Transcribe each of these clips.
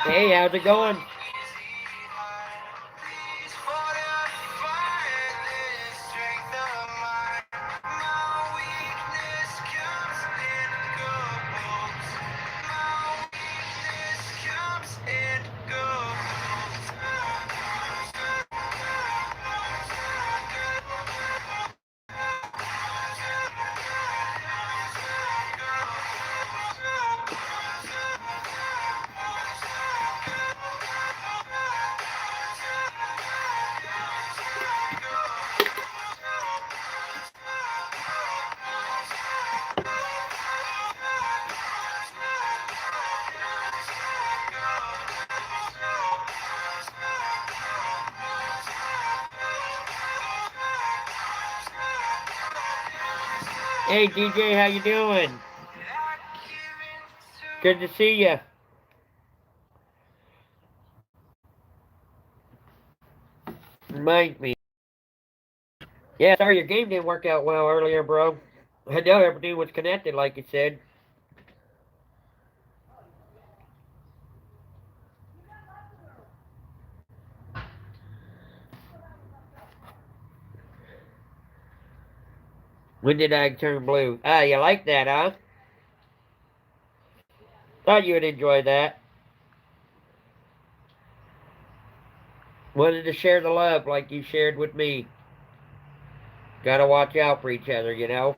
Hey, how's it going? Hey, DJ, how you doing? Good to see you. Reminds me. Yeah, sorry your game didn't work out well earlier, bro. I know everything was connected, like you said. When did I turn blue? Ah, you like that, huh? Thought you would enjoy that. Wanted to share the love like you shared with me. Gotta watch out for each other, you know?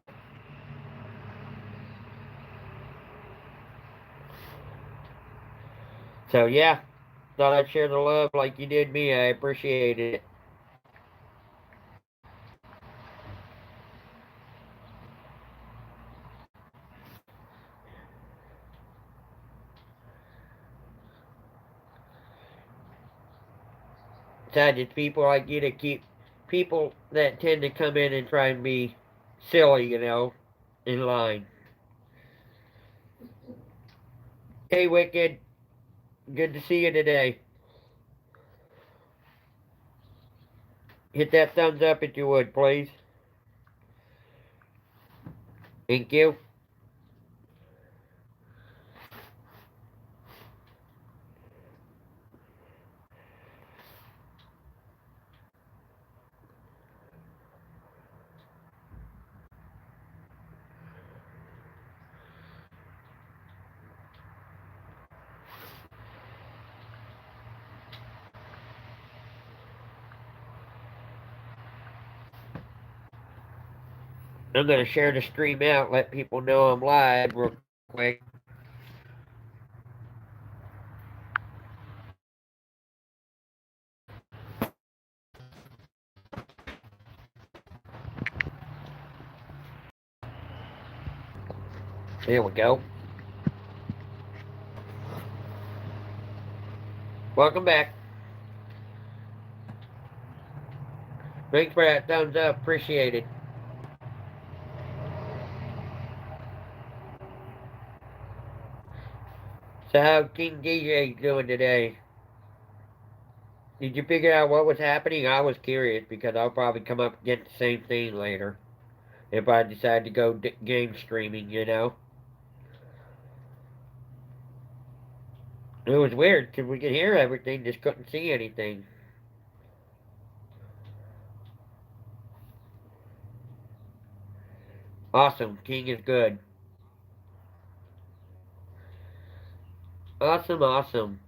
So, yeah, thought I'd share the love like you did me. I appreciated it. Besides, it's people like you that keep people that tend to come in and try and be silly, you know, in line. Hey, Wicked, good to see you today. Hit that thumbs up if you would, please. Thank you. I'm going to share the stream out, let people know I'm live real quick. There we go. Welcome back. Thanks for that thumbs up. Appreciate it. So, how King DJ doing today? Did you figure out what was happening? I was curious because I'll probably come up against the same thing later if I decide to go game streaming, you know? It was weird because we could hear everything, just couldn't see anything. Awesome. King is good. Awesome, awesome.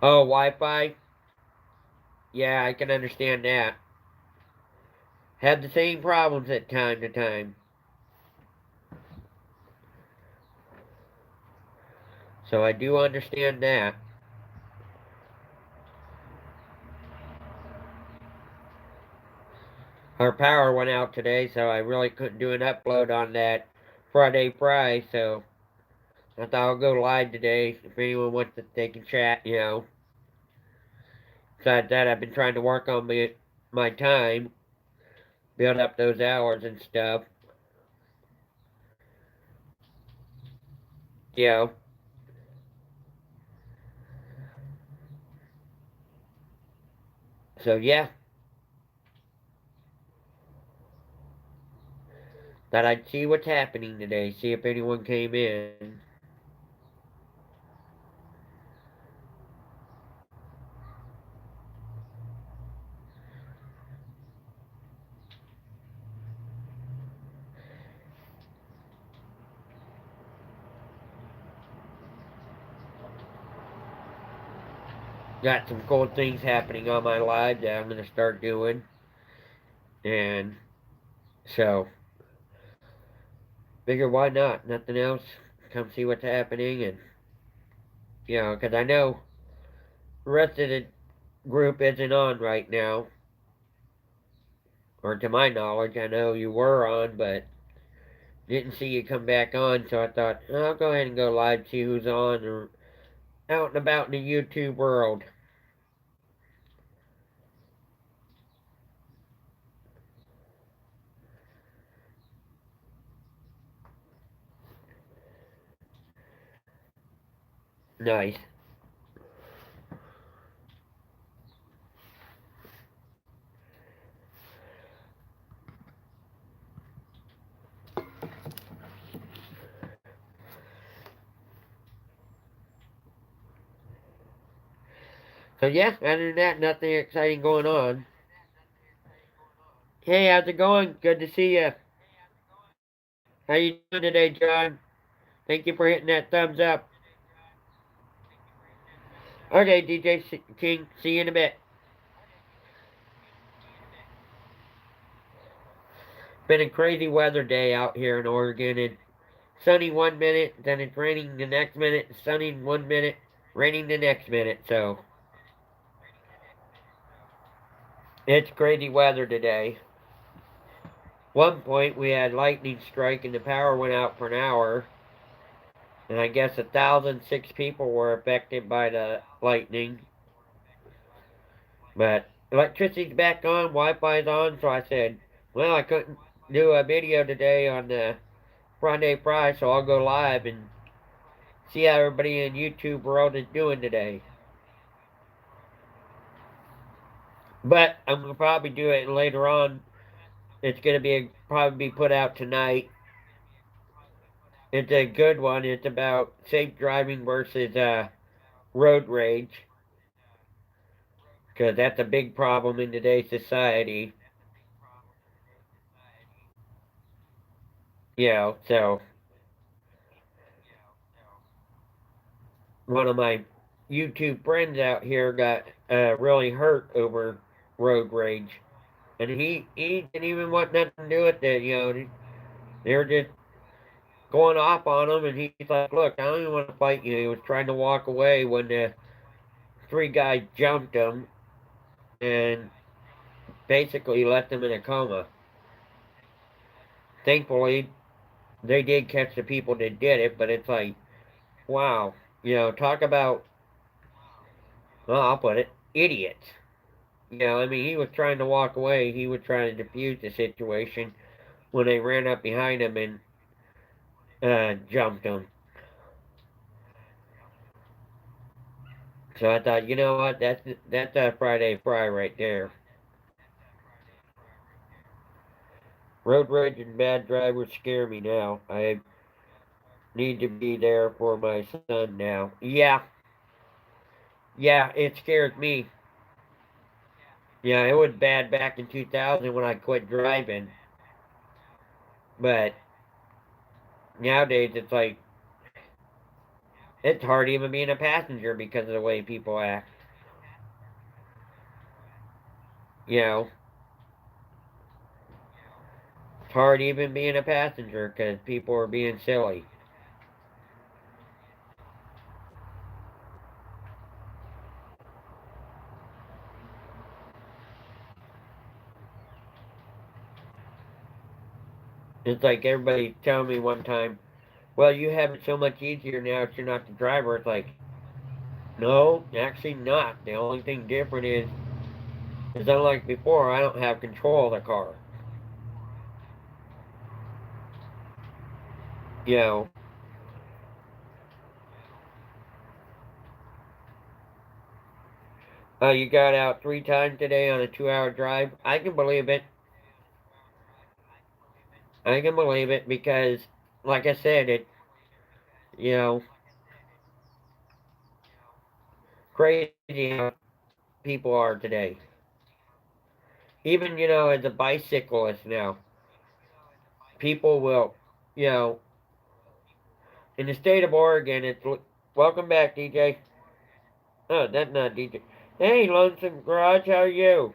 Oh, Wi Fi? Yeah, I can understand that. Have the same problems at time to time. So I do understand that. Our power went out today, so I really couldn't do an upload on that Friday prize, so I thought I'll go live today if anyone wants to take a chat, you know. Besides that, I've been trying to work on my time, build up those hours and stuff, you know. So yeah, Thought I'd see what's happening today, see if anyone came in. Got some cool things happening on my live that I'm going to start doing. And so, figure why not? Nothing else. Come see what's happening. And, because I know the rest of the group isn't on right now. Or to my knowledge, I know you were on, but didn't see you come back on. So I thought, I'll go ahead and go live, see who's on or out and about in the YouTube world. Nice. So yeah, other than that, nothing exciting going on. Hey, how's it going? Good to see you. How you doing today, John? Thank you for hitting that thumbs up. Okay, DJ King, see you in a bit. Been a crazy weather day out here in Oregon. It's sunny 1 minute, then it's raining the next minute, sunny 1 minute, raining the next minute. So it's crazy weather today. One point we had lightning strike and the power went out for an hour. And I guess 1,006 people were affected by the lightning. But electricity's back on, Wi-Fi's on, so I said, well, I couldn't do a video today on the Friday Fry, so I'll go live and see how everybody in YouTube world is doing today. But I'm gonna probably do it later on. It's gonna probably be put out tonight. It's a good one. It's about safe driving versus road rage, because that's a big problem in today's society. So one of my YouTube friends out here got really hurt over road rage, and he didn't even want nothing to do with it. They were just going off on him, and he's like, "Look, I don't even want to fight you." He was trying to walk away when the three guys jumped him and basically left him in a coma. Thankfully, they did catch the people that did it, but it's like, wow, talk about, well, I'll put it, idiots. I mean, he was trying to walk away. He was trying to defuse the situation when they ran up behind him and jumped him. So I thought, you know what? That's a Friday Fry right there. Road rage and bad drivers scare me now. I need to be there for my son now. Yeah, it scares me. Yeah, it was bad back in 2000 when I quit driving. But nowadays it's like, it's hard even being a passenger because of the way people act. You know, it's hard even being a passenger because people are being silly. It's like everybody telling me one time, well, you have it so much easier now that you're not the driver. It's like, no, actually not. The only thing different is unlike before, I don't have control of the car. You know, you got out 3 times today on a 2-hour drive. I can believe it. I can believe it because, like I said, you know, crazy how people are today. Even, as a bicyclist now, people will, you know, in the state of Oregon, welcome back, DJ. Oh, that's not DJ. Hey, Lonesome Garage, how are you?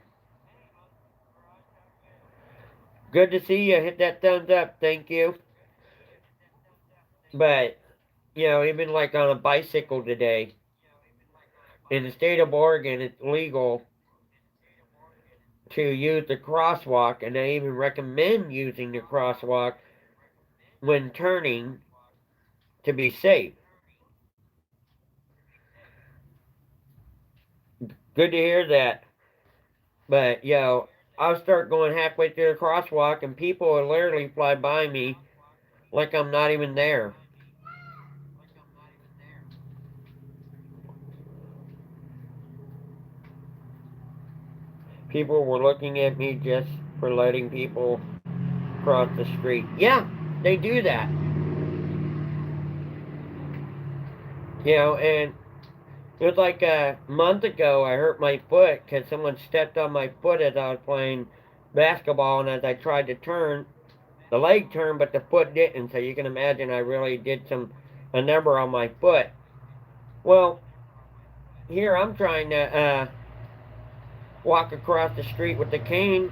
Good to see you. Hit that thumbs up. Thank you. But, even like on a bicycle today, in the state of Oregon, it's legal to use the crosswalk, and they even recommend using the crosswalk when turning to be safe. Good to hear that. But, I'll start going halfway through the crosswalk, and people will literally fly by me like I'm not even there. People were looking at me just for letting people cross the street. Yeah, they do that. And it was like a month ago I hurt my foot because someone stepped on my foot as I was playing basketball, and as I tried to turn, the leg turned, but the foot didn't. So you can imagine I really did a number on my foot. Well, here I'm trying to walk across the street with the cane,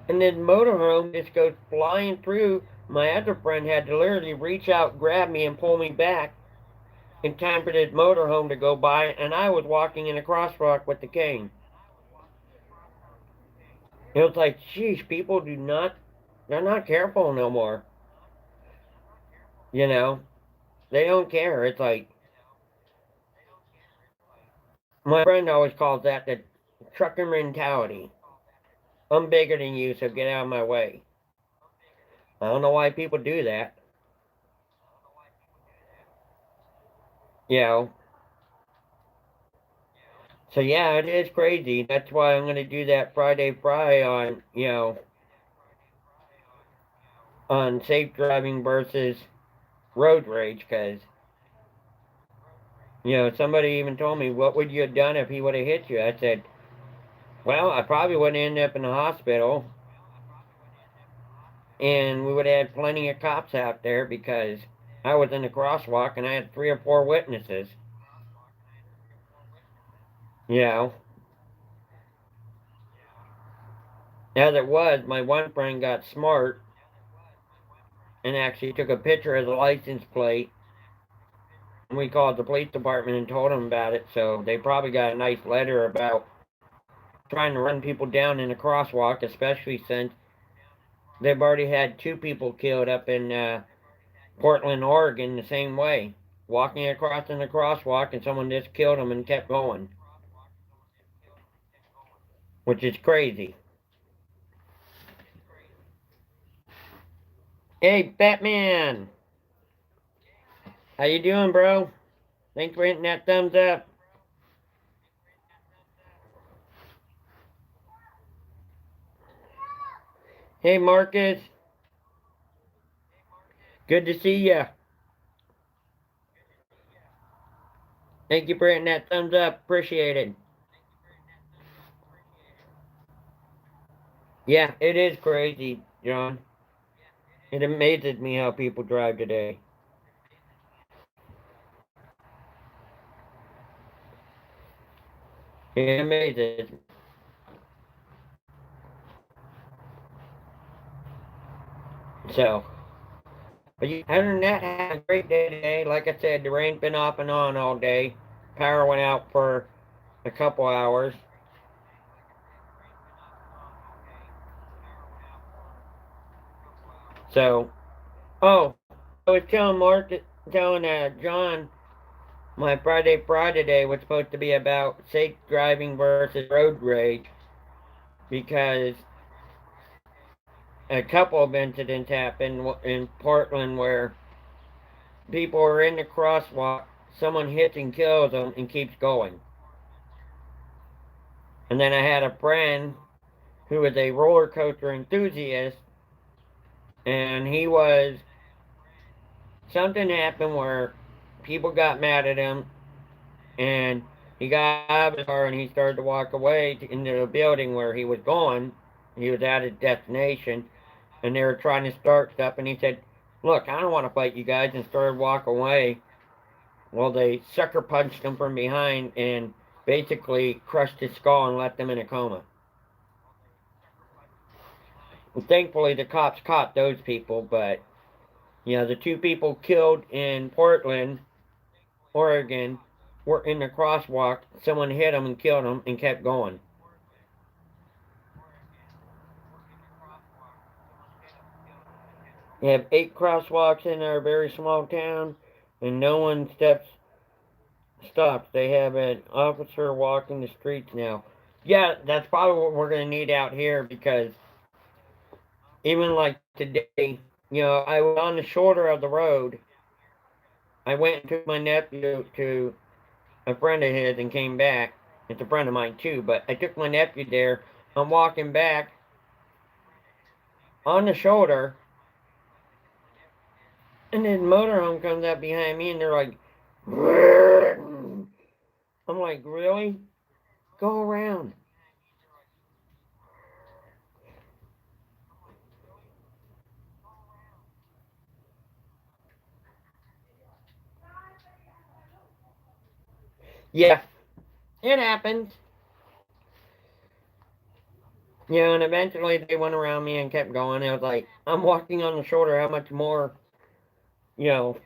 and then motorhome just goes flying through. My other friend had to literally reach out, grab me, and pull me back in time for this motorhome to go by, and I was walking in a crosswalk with the cane. It was like, sheesh, people they're not careful no more. You know, they don't care. It's like, my friend always calls that the trucker mentality. I'm bigger than you, so get out of my way. I don't know why people do that. You know, so yeah, it is crazy. That's why I'm gonna do that Friday Fry on, on safe driving versus road rage, because somebody even told me, what would you have done if he would have hit you? I said, well, I probably wouldn't end up in the hospital, and we would have had plenty of cops out there because I was in the crosswalk and I had 3 or 4 witnesses. You know, as it was, my one friend got smart and actually took a picture of the license plate. And we called the police department and told them about it, so they probably got a nice letter about trying to run people down in the crosswalk, especially since they've already had 2 people killed up in Portland, Oregon, the same way. Walking across in the crosswalk and someone just killed them and kept going, which is crazy. Hey, Batman! How you doing, bro? Thanks for hitting that thumbs up. Hey, Marcus. Good to see ya. Thank you for hitting that thumbs up. Appreciate it. Yeah, it is crazy, John. It amazes me how people drive today. It amazes me. So, other than that, had a great day today. Like I said, the rain's been off and on all day. Power went out for a couple hours. So, oh, I was telling John, my Friday Day was supposed to be about safe driving versus road rage, because a couple of incidents happened in Portland where people are in the crosswalk, someone hits and kills them and keeps going. And then I had a friend who is a roller coaster enthusiast, and something happened where people got mad at him, and he got out of his car and he started to walk away into the building where he was going. He was at his destination, and they were trying to start stuff, and he said, "Look, I don't want to fight you guys," and started walking away. Well, they sucker punched him from behind and basically crushed his skull and left him in a coma. Well, thankfully, the cops caught those people, but the two people killed in Portland, Oregon, were in the crosswalk. Someone hit them and killed them and kept going. They have 8 crosswalks in our very small town, and no one stops. They have an officer walking the streets now. Yeah, that's probably what we're gonna need out here because even like today, I was on the shoulder of the road. I went and took my nephew to a friend of his and came back. It's a friend of mine too, but I took my nephew there. I'm walking back on the shoulder, and this motorhome comes up behind me, and they're like, I'm like, really? Go around. Yeah, it happens. And eventually they went around me and kept going. I was like, I'm walking on the shoulder. How much more, you know?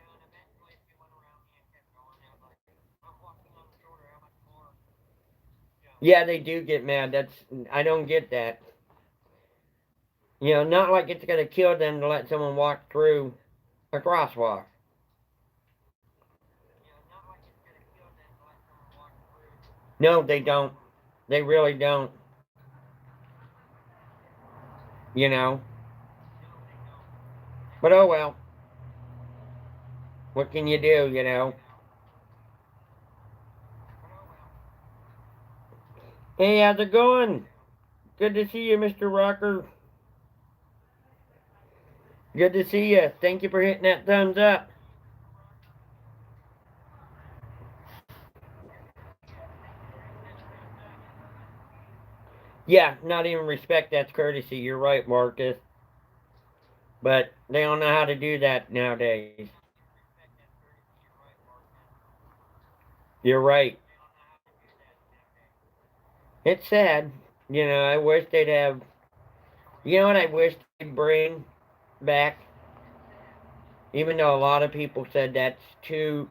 Yeah, they do get mad. I don't get that. Not like it's gonna kill them to let someone walk through a crosswalk. No, they don't. They really don't. You know. But oh well. What can you do? Hey, how's it going? Good to see you, Mr. Rocker. Good to see you. Thank you for hitting that thumbs up. Yeah, not even respect, that's courtesy. You're right, Marcus. But they don't know how to do that nowadays. You're right. It's sad. I wish they'd have. You know what I wish they'd bring back? Even though a lot of people said that's too.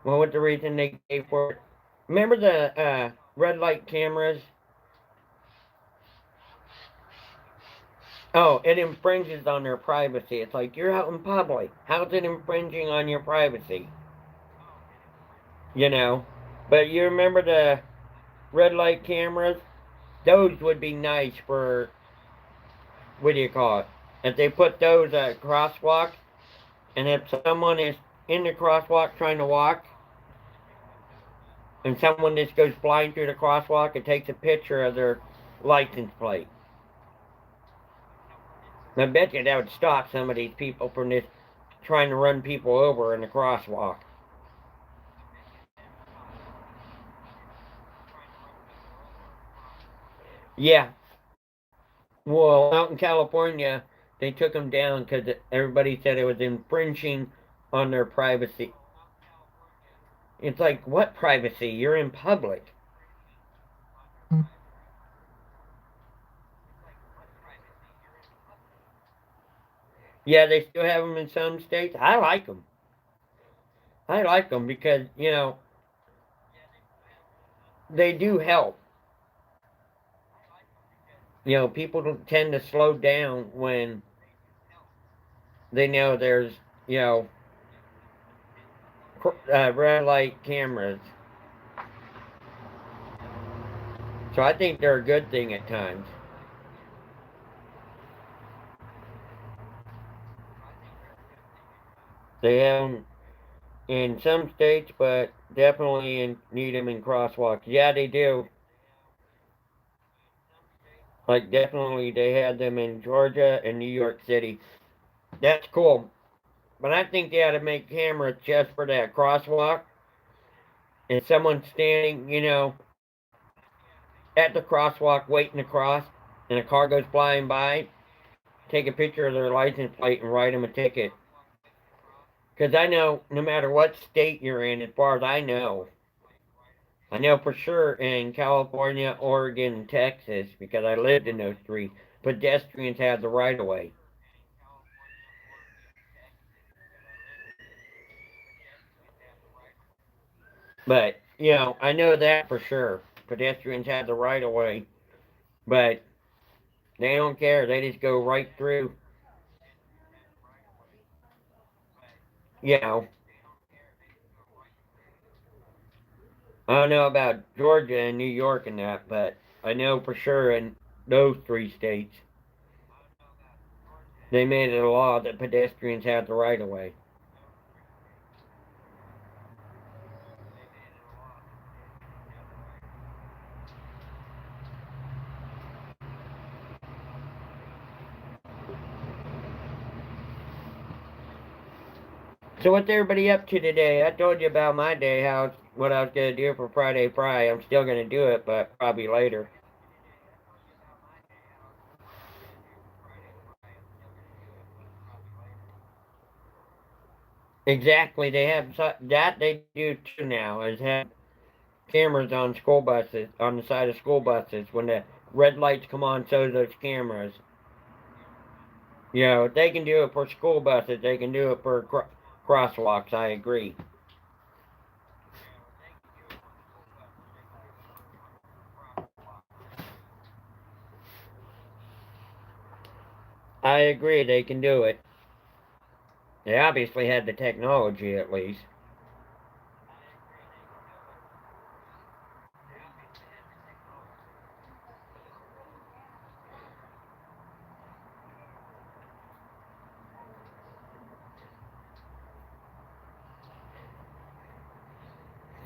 What was the reason they gave for it? Remember the red light cameras? Oh, it infringes on their privacy. It's like you're out in public. How's it infringing on your privacy? You know? But you remember the red light cameras? Those would be nice for, what do you call it? If they put those at crosswalk, and if someone is in the crosswalk trying to walk, and someone just goes flying through the crosswalk, it takes a picture of their license plate. I bet you that would stop some of these people from just trying to run people over in the crosswalk. Yeah, well, out in California, they took them down because everybody said it was infringing on their privacy. It's like, what privacy? You're in public. Yeah, they still have them in some states. I like them. I like them because, they do help. People don't tend to slow down when they know there's, you know, red light cameras. So I think they're a good thing at times. They have them in some states, but definitely need them in crosswalks. Yeah, they do. Like, definitely they had them in Georgia and New York City. That's cool. But I think they ought to make cameras just for that crosswalk. And someone standing, at the crosswalk waiting to cross, and a car goes flying by, take a picture of their license plate and write them a ticket. Because I know no matter what state you're in, as far as I know for sure in California, Oregon, and Texas, because I lived in those three, pedestrians have the right of way. But, I know that for sure. Pedestrians have the right of way. But they don't care. They just go right through. You know, I don't know about Georgia and New York and that, but I know for sure in those three states, they made it a law that pedestrians have the right of way. So what's everybody up to today? I told you about my day, what I was gonna do for Friday Fry. I'm still gonna do it, but probably later. Exactly, they have that they do too now. Is have cameras on school buses on the side of school buses when the red lights come on. So those cameras. If they can do it for school buses, they can do it for crosswalks. I agree. I agree. They can do it. They obviously had the technology at least.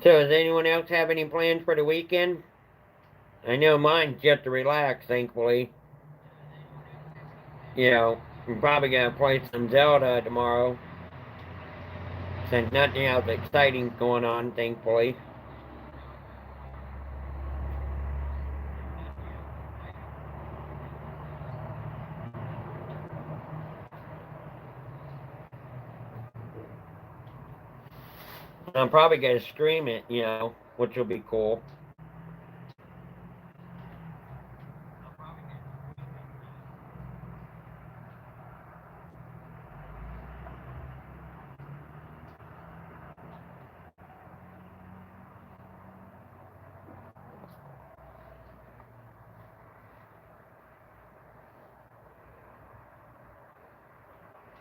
So, does anyone else have any plans for the weekend? I know mine's just to relax, thankfully. I'm probably gonna play some Zelda tomorrow, since nothing else exciting going on, thankfully. I'm probably gonna stream it, which will be cool.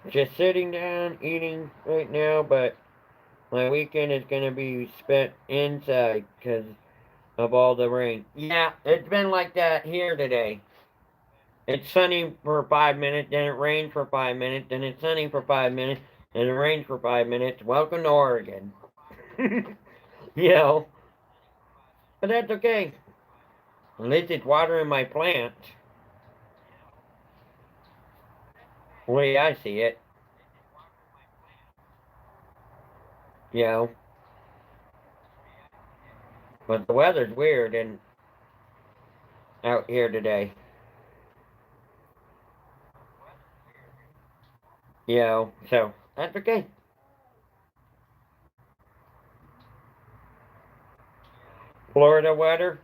Just sitting down, eating right now, but my weekend is gonna be spent inside because of all the rain. Yeah, it's been like that here today. It's sunny for 5 minutes, then it rains for 5 minutes, then it's sunny for 5 minutes, then it rains for 5 minutes. Welcome to Oregon. you know, but that's okay. At least it's watering my plants, the way I see it. You know, but the weather's weird and out here today. So that's okay. Florida weather.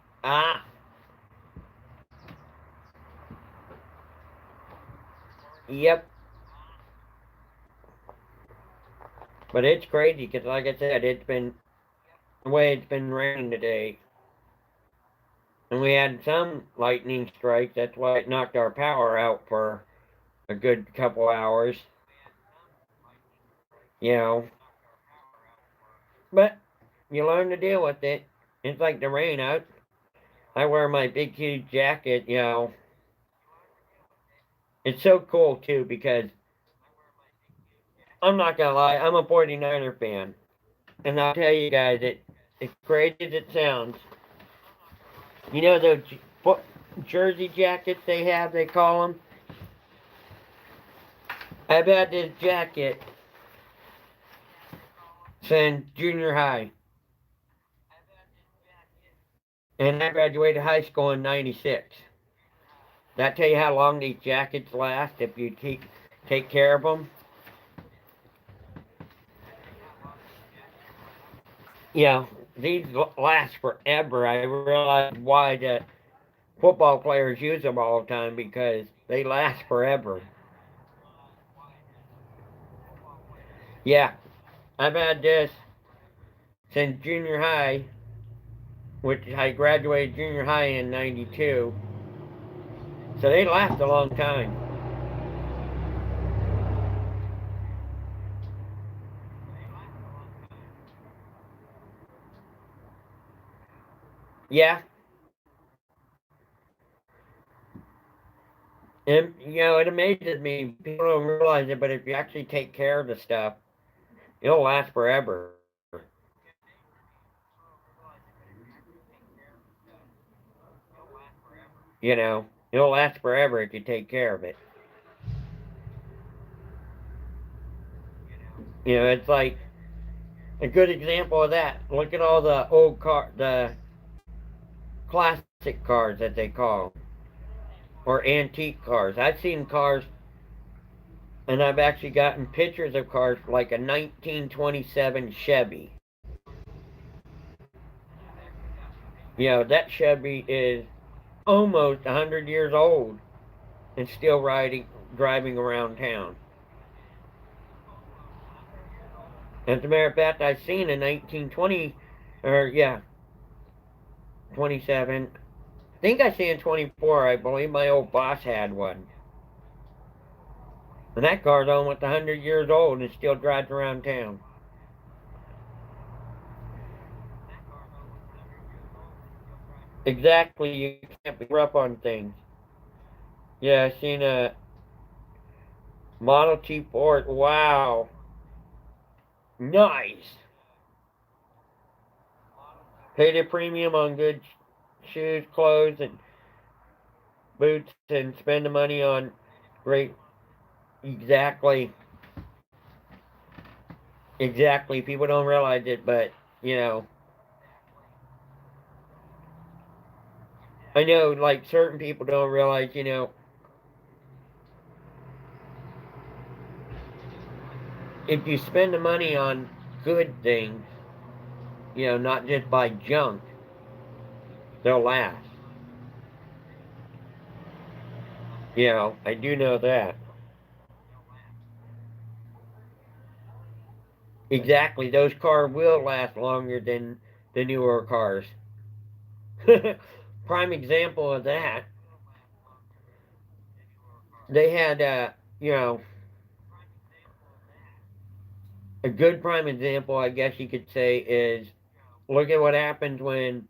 Yep. But it's crazy because, like I said, it's been the way it's been raining today. And we had some lightning strikes. That's why it knocked our power out for a good couple hours. You know, but you learn to deal with it. It's like the rain out. I wear my big, huge jacket. It's so cool too because I'm not gonna lie, I'm a 49er fan, and I'll tell you guys, as great as it sounds, you know those jersey jackets they have, they call them. I've had this jacket since junior high. And I graduated high school in 96. That tell you how long these jackets last if you take care of them? Yeah, these last forever. I realize why that football players use them all the time because they last forever. Yeah, I've had this since junior high, which I graduated junior high in 92. So they last a long time. Yeah, and it amazes me. People don't realize it, but if you actually take care of the stuff, it'll last forever. It'll last forever if you take care of it. It's like a good example of that. Look at all the the classic cars that they call, or antique cars. I've seen cars, and I've actually gotten pictures of cars like a 1927 Chevy. That Chevy is almost 100 years old and still driving around town. As a matter of fact, I've seen a 1920, or yeah, 27. I think I seen 24. I believe my old boss had one. And that car's almost 100 years old and still drives around town. Exactly, you can't be rough on things. Yeah, I seen a Model T Ford. Wow. Nice. Paid a premium on good shoes, clothes, and boots, and spend the money on great. Exactly. Exactly. People don't realize it, but, you know, I know, like, certain people don't realize, if you spend the money on good things, not just buy junk, they'll last. I do know that. Exactly, those cars will last longer than the newer cars. Prime example of that, they had, a good prime example, I guess you could say, is look at what happens when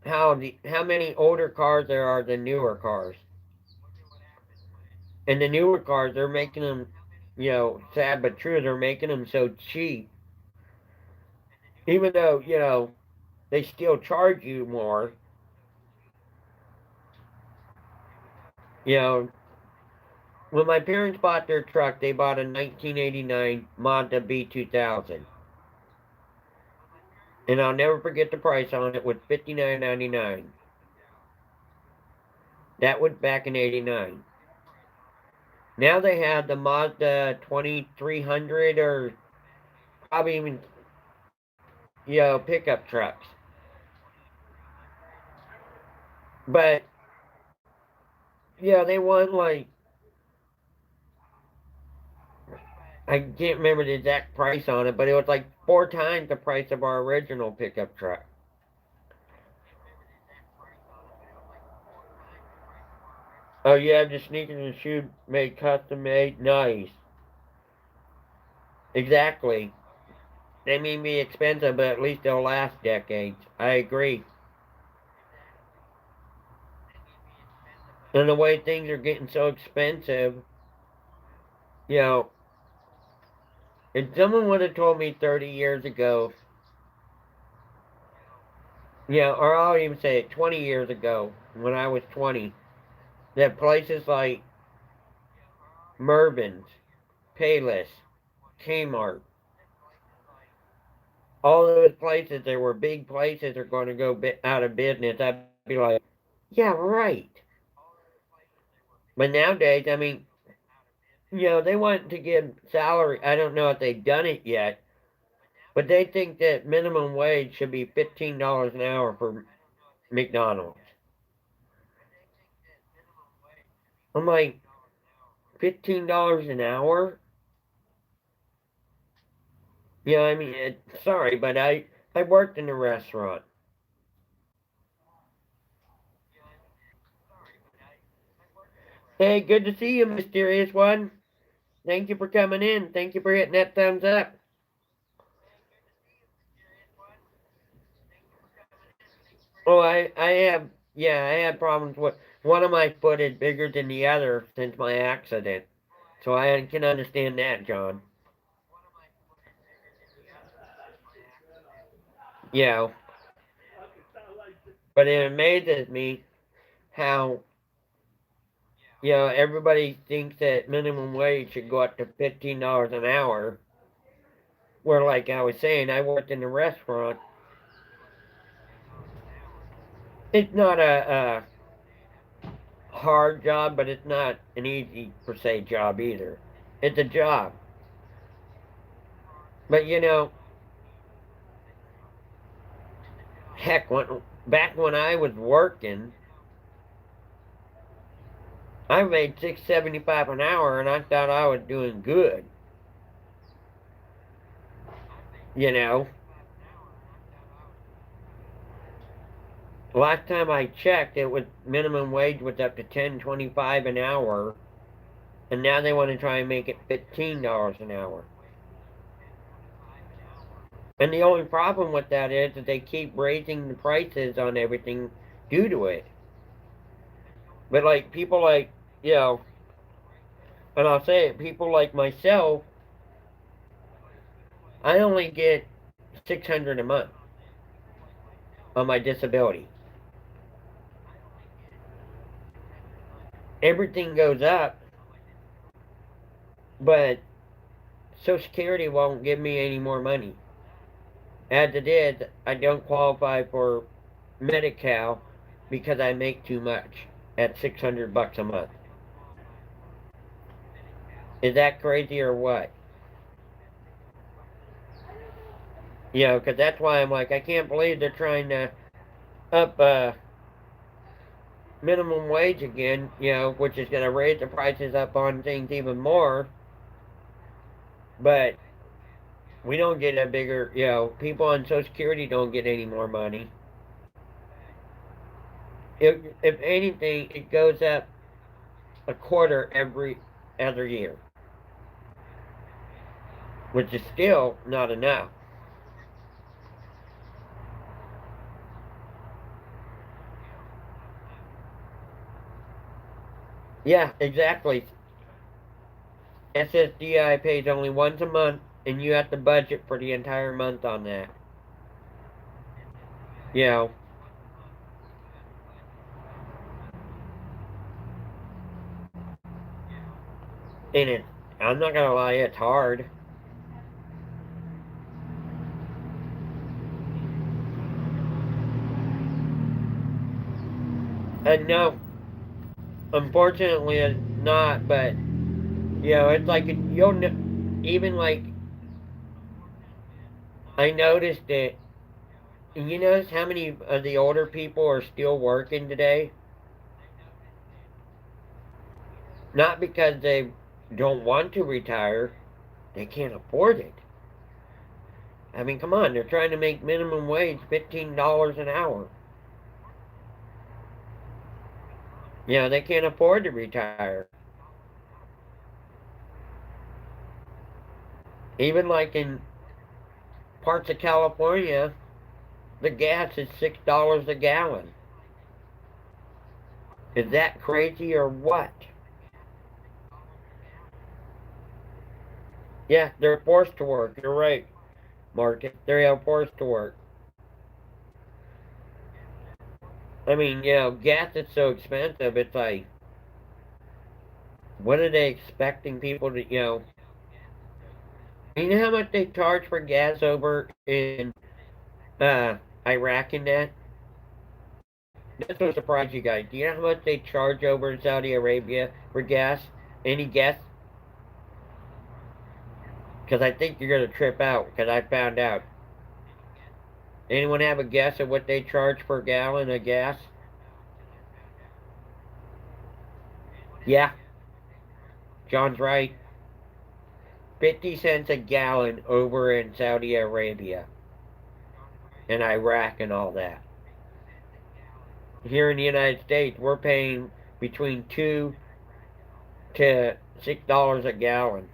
how many older cars there are than newer cars. And the newer cars, they're making them, sad but true, they're making them so cheap, even though they still charge you more. You know, when my parents bought their truck, they bought a 1989 Mazda B2000, and I'll never forget the price on it was $59.99. That was back in '89. Now they have the Mazda 2300 or probably even pickup trucks, but they want like I can't remember the exact price on it, but it was like 4 times the price of our original pickup truck. Oh, you have the sneakers and shoes made custom made? Nice. Exactly. They may be expensive, but at least they'll last decades. I agree. And the way things are getting so expensive, you know, if someone would have told me 30 years ago, Yeah, or I'll even say it 20 years ago when I was 20, that places like Mervyn's, Payless, Kmart, all those places that were big places are going to go out of business. I'd be like, yeah, right. But nowadays, I mean, they want to give salary. I don't know if they've done it yet, but they think that minimum wage should be $15 an hour for McDonald's. I'm like, $15 an hour? I mean, sorry, but I worked in a restaurant. Hey, good to see you, mysterious one. Thank you for coming in. Thank you for hitting that thumbs up. Oh, I have, yeah, I had problems with one of my foot is bigger than the other since my accident. So I can understand that, John. Yeah, but it amazes me how, everybody thinks that minimum wage should go up to $15 an hour. Where, like I was saying, I worked in a restaurant. It's not a hard job, but it's not an easy, per se, job either. It's a job. But, heck, back when I was working, I made $6.75 an hour, and I thought I was doing good. You know, last time I checked, it was minimum wage was up to 10.25 an hour, and now they want to try and make it $15 an hour. And the only problem with that is that they keep raising the prices on everything due to it. But like people like you know, and I'll say it, people like myself, I only get 600 a month on my disability. Everything goes up, but Social Security won't give me any more money. As it is, I don't qualify for Medi-Cal because I make too much at $600 a month. Is that crazy or what? Because that's why I'm like, I can't believe they're trying to up minimum wage again, which is going to raise the prices up on things even more. But we don't get a bigger, people on Social Security don't get any more money. If anything, it goes up a quarter every other year, which is still not enough. Yeah, exactly. SSDI pays only once a month, and you have to budget for the entire month on that. You know, and I'm not gonna lie, it's hard. And no, unfortunately, it's not. But it's like even like I noticed it. And you notice how many of the older people are still working today? Not because they don't want to retire, they can't afford it. I mean, come on, they're trying to make minimum wage $15 an hour. They can't afford to retire. Even like in parts of California, the gas is $6 a gallon. Is that crazy or what? Yeah, they're forced to work. You're right, Marcus. They're forced to work. I mean, gas is so expensive. It's like, what are they expecting people to, You know how much they charge for gas over in Iraq and that? This will surprise you guys. Do you know how much they charge over in Saudi Arabia for gas? Any guess? Because I think you're going to trip out because I found out. Anyone have a guess at what they charge per gallon of gas? Yeah, John's right. 50 cents a gallon over in Saudi Arabia and Iraq and all that. Here in the United States, we're paying between $2 to $6 a gallon.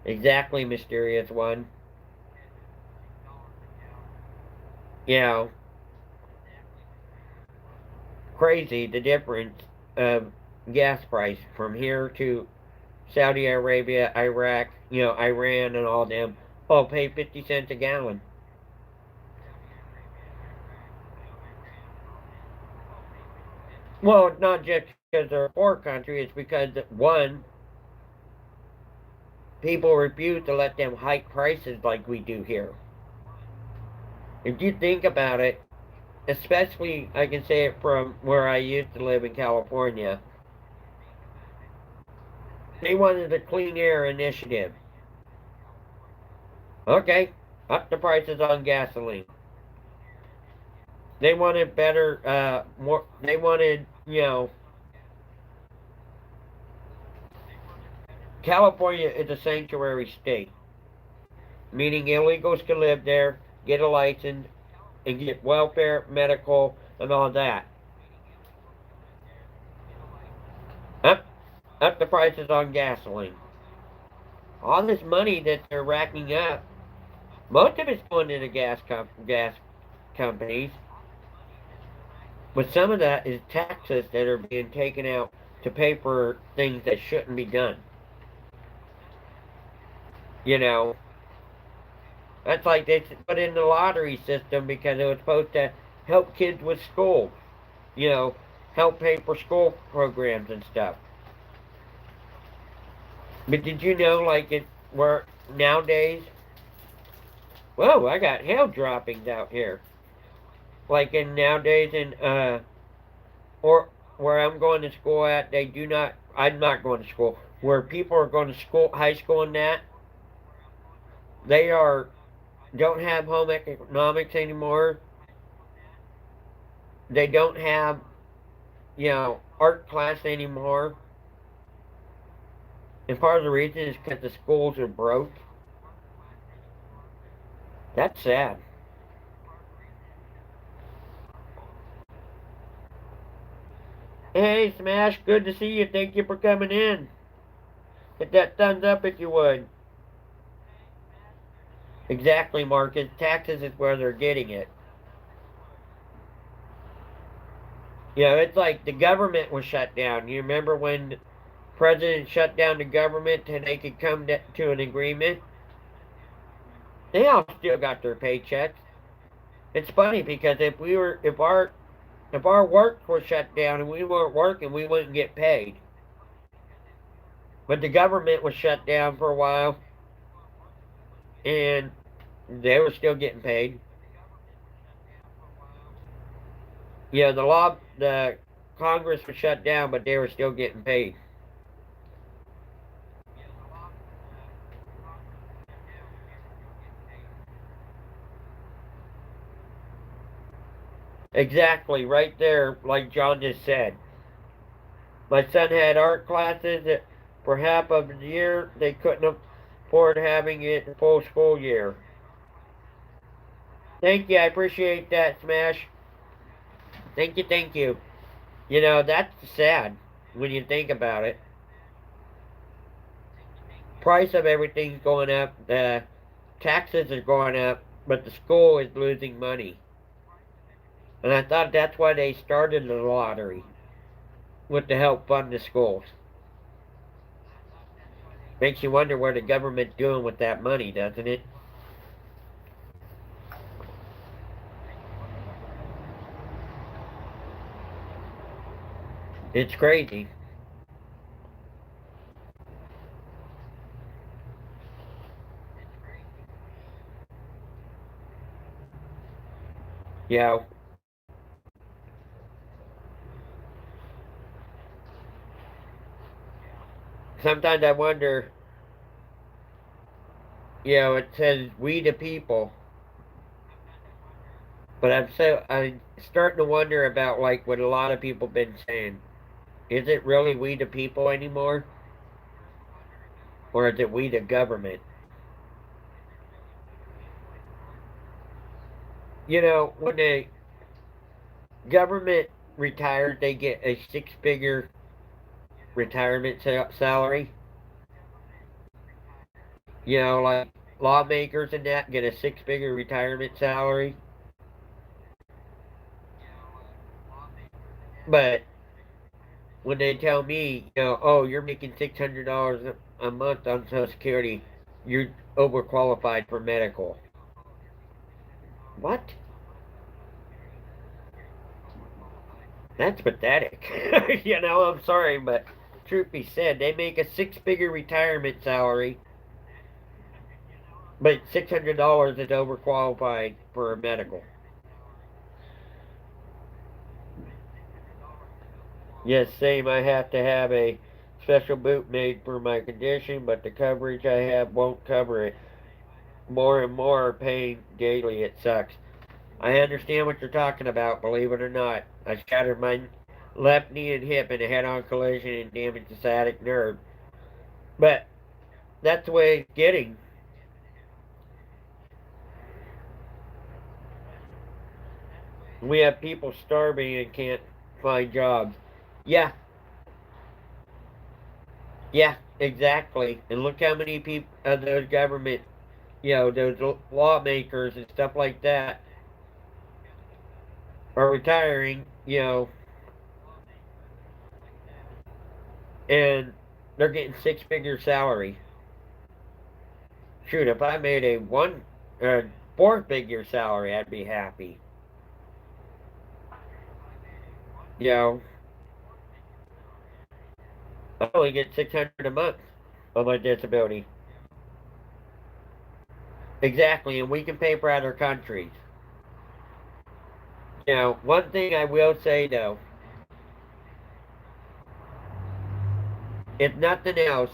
Exactly, mysterious one. You know, crazy the difference of gas price from here to Saudi Arabia, Iraq, Iran, and all them. All pay 50 cents a gallon. Well, it's not just because they're a poor country, it's because, one, people refuse to let them hike prices like we do here. If you think about it, especially I can say it from where I used to live in California, they wanted a clean air initiative. Okay, up the prices on gasoline. They wanted better, more. They wanted, California is a sanctuary state, meaning illegals can live there, get a license, and get welfare, medical, and all that. Up, up the prices on gasoline. All this money that they're racking up, most of it's going into gas companies, but some of that is taxes that are being taken out to pay for things that shouldn't be done. You know, that's like they put in the lottery system because it was supposed to help kids with school. You know, help pay for school programs and stuff. But did you know, like, it where nowadays? Whoa, I got hail droppings out here. Like in nowadays in or where I'm going to school at, they do not. I'm not going to school. Where people are going to school, high school, and that they are don't have home economics anymore. They don't have art class anymore. And part of the reason is because the schools are broke. That's sad. Hey, Smash, good to see you. Thank you for coming in. Hit that thumbs up if you would. Exactly, Marcus. Taxes is where they're getting it. It's like the government was shut down. You remember when the president shut down the government and they could come to an agreement? They all still got their paychecks. It's funny because if our work was shut down and we weren't working, we wouldn't get paid. But the government was shut down for a while, and they were still getting paid. The Congress was shut down, but they were still getting paid. Exactly, right there, like John just said. My son had art classes that for half of the year they couldn't afford having it the full school year. Thank you, I appreciate that, Smash. Thank you, thank you. That's sad when you think about it. Price of everything's going up, the taxes are going up, but the school is losing money. And I thought that's why they started the lottery, with to help fund the schools. Makes you wonder what the government's doing with that money, doesn't it? It's crazy. You know, sometimes I wonder, it says we the people, but I'm starting to wonder about like what a lot of people been saying. Is it really we the people anymore? Or is it we the government? When the government retires, they get a six-figure retirement salary. Like lawmakers and that get a six-figure retirement salary. But when they tell me, oh, you're making $600 a month on Social Security, you're overqualified for medical. What? That's pathetic. I'm sorry, but truth be said, they make a six-figure retirement salary, but $600 is overqualified for a medical. Yes, same. I have to have a special boot made for my condition, but the coverage I have won't cover it. More and more are paying daily. It sucks. I understand what you're talking about, believe it or not. I shattered my left knee and hip in a head-on collision and damaged the sciatic nerve. But that's the way it's getting. We have people starving and can't find jobs. Yeah, yeah, exactly. And look how many people, those government, those lawmakers and stuff like that are retiring, and they're getting six-figure salary. Shoot, if I made a four-figure salary, I'd be happy. You know, I only get 600 a month on my disability. Exactly, and we can pay for other countries. One thing I will say though, if nothing else,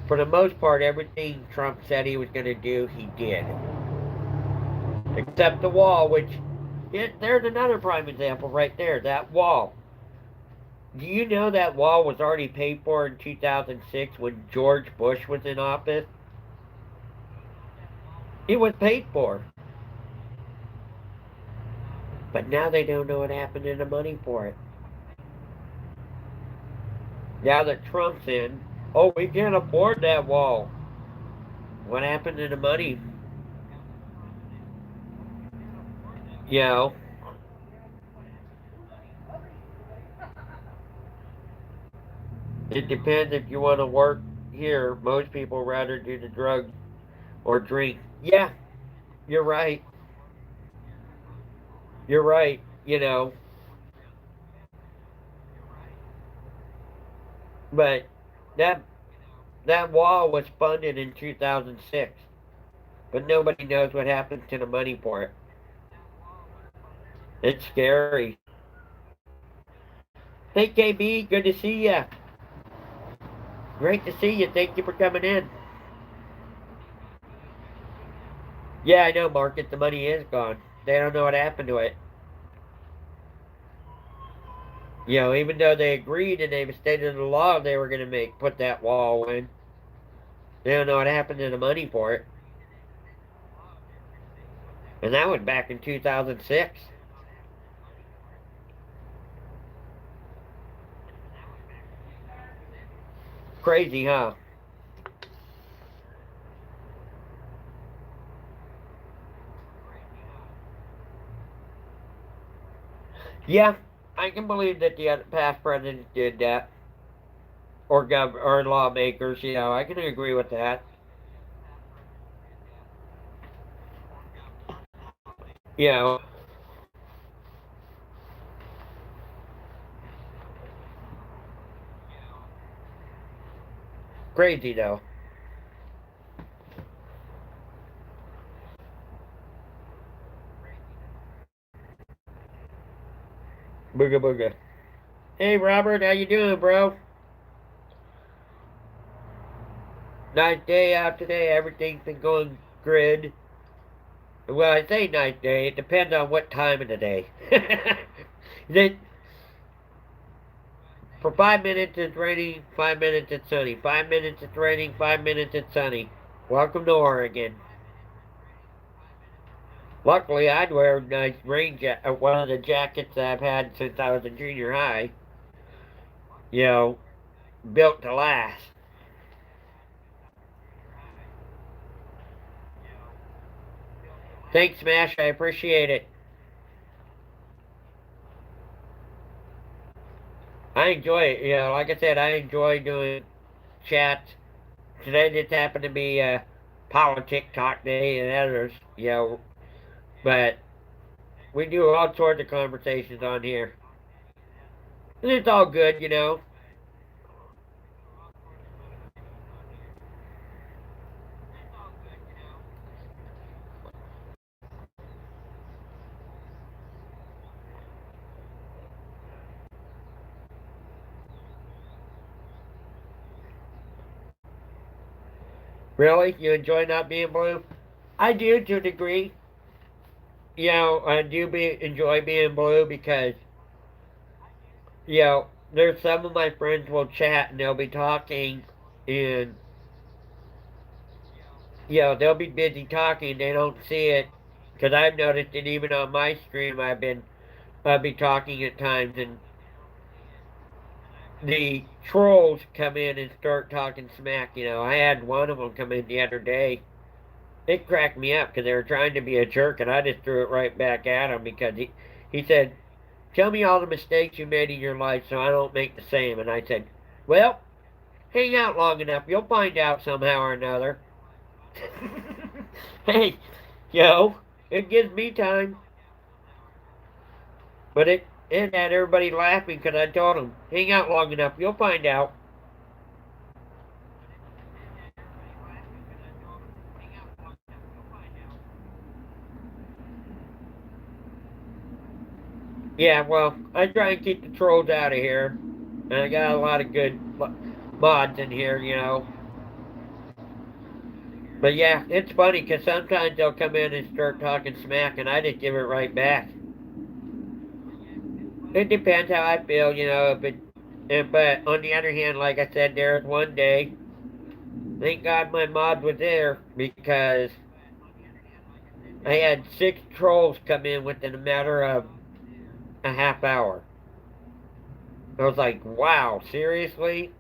for the most part, everything Trump said he was going to do, he did. Except the wall, which, there's another prime example right there. That wall. Do you know that wall was already paid for in 2006 when George Bush was in office? It was paid for. But now they don't know what happened to the money for it. Now that Trump's in, oh, we can't afford that wall. What happened to the money? You know, it depends if you want to work here. Most people rather do the drug or drink. Yeah, you're right. You're right. But that that wall was funded in 2006, but nobody knows what happened to the money for it. It's scary. Hey, KB, good to see you. Great to see you. Thank you for coming in. Yeah, I know, Marcus. The money is gone. They don't know what happened to it. Even though they agreed and they stated the law they were going to put that wall in, they don't know what happened to the money for it. And that was back in 2006. Crazy, huh? Yeah, I can believe that the other past presidents did that, or lawmakers. I can agree with that. You know, Crazy though. Booga booga. Hey Robert, how you doing, bro? Nice day out today. Everything's been going good. Well, I say nice day. It depends on what time of the day. Then for 5 minutes it's raining, 5 minutes it's sunny. 5 minutes it's raining, 5 minutes it's sunny. Welcome to Oregon. Luckily, I'd wear a nice one of the jackets that I've had since I was in junior high. You know, built to last. Thanks, Smash. I appreciate it. I enjoy it. You know, like I said, I enjoy doing chats. Today just happened to be a politic talk day and others, you know, but we do all sorts of conversations on here. And it's all good, you know. Really? You enjoy not being blue? I do to a degree. You know, I do enjoy being blue because, you know, there's some of my friends will chat and they'll be talking and, you know, they'll be busy talking. They don't see it because I've noticed it even on my stream. I'll be talking at times and the trolls come in and start talking smack. You know, I had one of them come in the other day. It cracked me up because they were trying to be a jerk, and I just threw it right back at him because he said, "Tell me all the mistakes you made in your life so I don't make the same." And I said, "Well, hang out long enough, you'll find out somehow or another." Hey, yo, it gives me time, but it had everybody laughing because I told them, "Hang out long enough, you'll find out." Yeah, well, I try and keep the trolls out of here. And I got a lot of good mods in here, you know. But yeah, it's funny because sometimes they'll come in and start talking smack, and I just give it right back. It depends how I feel, you know. But on the other hand, like I said, there was one day. Thank God my mod was there because I had 6 trolls come in within a matter of a half hour. I was like, wow, seriously?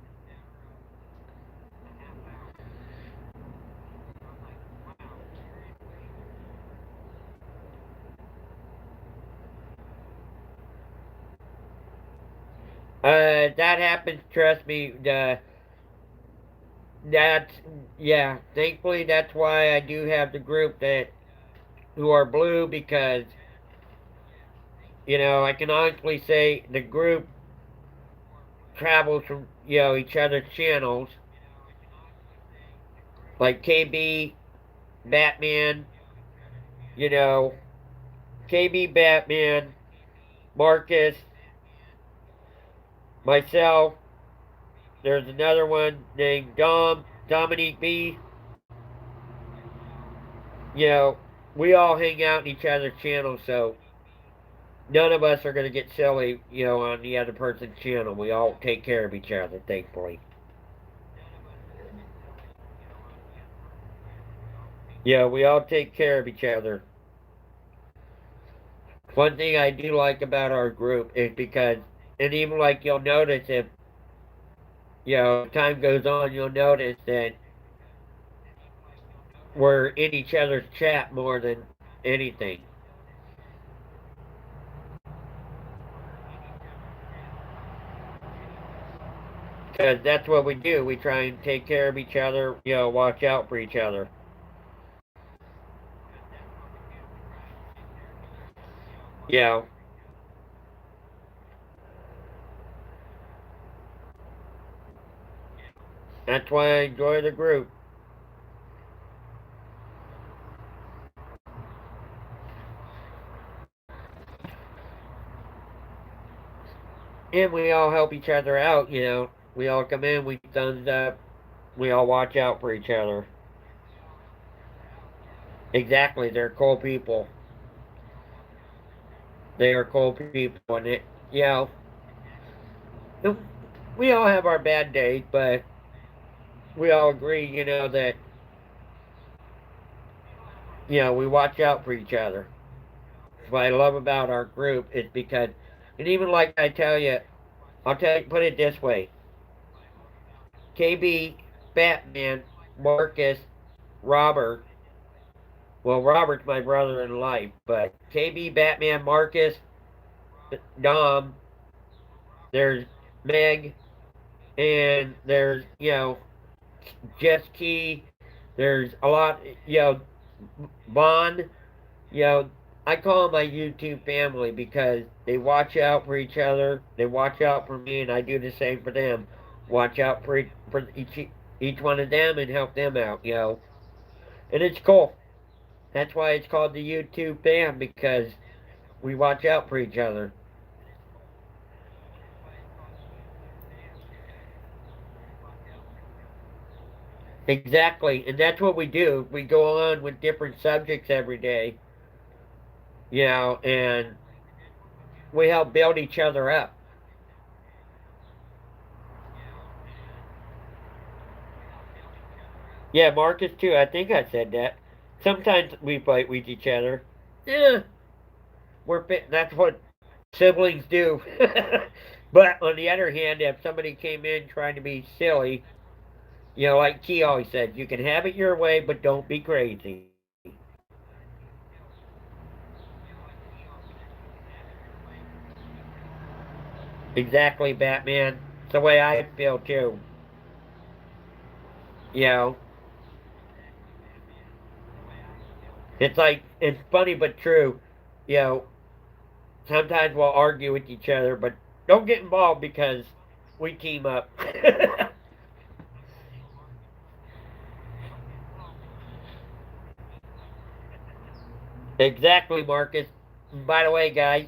That happens. Trust me. That's yeah. Thankfully, that's why I do have the group that who are blue because you know I can honestly say the group travels from each other's channels like KB, Batman, you know KB, Batman, Marcus, myself. There's another one named Dominique B. You know, we all hang out in each other's channels, so none of us are going to get silly, on the other person's channel. We all take care of each other, thankfully. Yeah, we all take care of each other. One thing I do like about our group is because, and even like you'll notice if, time goes on, you'll notice that we're in each other's chat more than anything. Because that's what we do. We try and take care of each other, watch out for each other. Yeah, That's why I enjoy the group. And we all help each other out, you know. We all come in, we thumbs up, we all watch out for each other. Exactly, they're cool people. They are cool people, and you know, we all have our bad days, but we all agree, you know, that we watch out for each other. What I love about our group is because, and even like I tell you, put it this way: KB, Batman, Marcus, Robert. Well, Robert's my brother in life, but KB, Batman, Marcus, Dom. There's Meg, and there's Jess Key. There's a lot, Bond. You know, I call them my YouTube family because they watch out for each other. They watch out for me, and I do the same for them. Watch out for each one of them and help them out. And it's cool. That's why it's called the YouTube fam because we watch out for each other. Exactly, and that's what we do. We go on with different subjects every day, and we help build each other up. Yeah, Marcus too. I think I said that. Sometimes we fight with each other. Yeah, that's what siblings do. But on the other hand, if somebody came in trying to be silly, like Key always said, you can have it your way, but don't be crazy. Exactly, Batman. It's the way I feel too. You know, it's funny but true. You know, sometimes we'll argue with each other, but don't get involved because we team up. Exactly, Marcus. By the way, guys,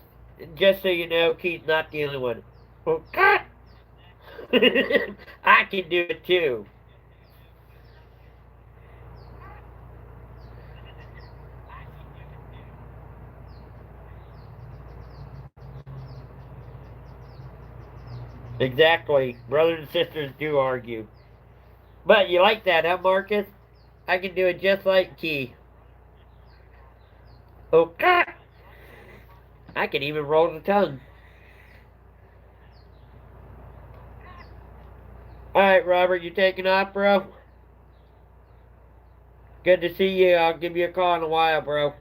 just so you know, Keith's not the only one. Oh, God! I can do it too. Exactly. Brothers and sisters do argue. But you like that, huh, Marcus? I can do it just like Keith. Oh, God! I can even roll the tongue. Alright, Robert, you taking off, bro? Good to see you. I'll give you a call in a while, bro.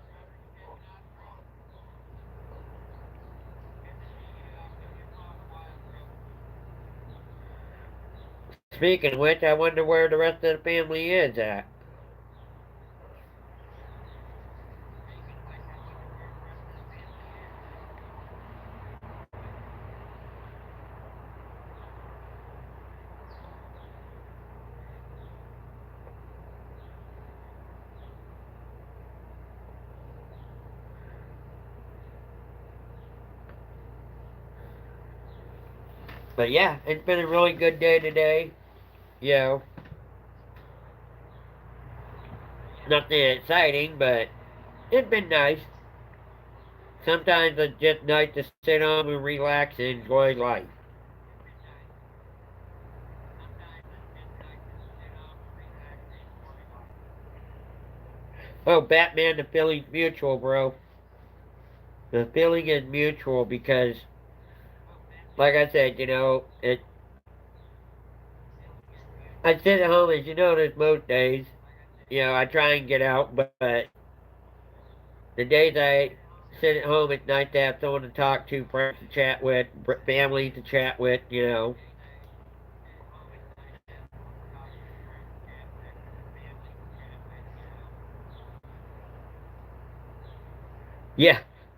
Speaking of which, I wonder where the rest of the family is at. But yeah, it's been a really good day today. You know, nothing exciting, but it's been nice. Sometimes it's just nice to sit home and relax and enjoy life. Oh, Batman, the feeling's mutual, bro. The feeling is mutual because, like I said, I sit at home, as you notice, most days. I try and get out, but the days I sit at home, it's nice to have someone to talk to, friends to chat with, family to chat with. Yeah,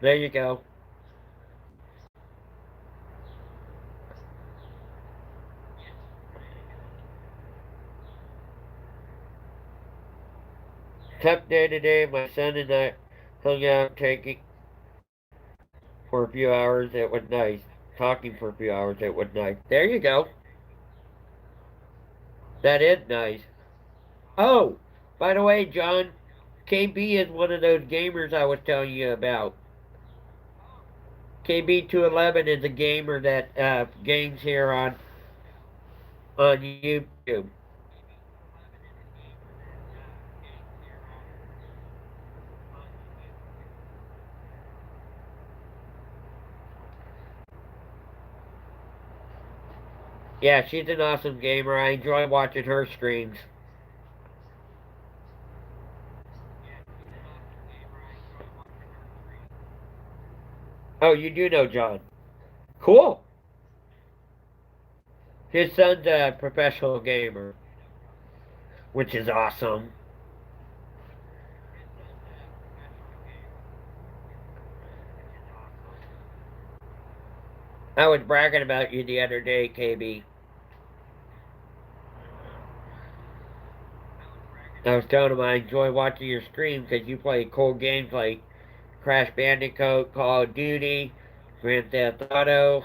there you go. tough day today. My son and I hung out taking for a few hours. It was nice. Talking for a few hours. It was nice. There you go. That is nice. Oh, by the way, John, KB is one of those gamers I was telling you about. KB211 is a gamer that games here on YouTube. Yeah, she's an awesome gamer. I enjoy watching her streams. Oh, you do know John. Cool. His son's a professional gamer, which is awesome. I was bragging about you the other day, KB. I was telling him I enjoy watching your streams because you play cool games like Crash Bandicoot, Call of Duty, Grand Theft Auto.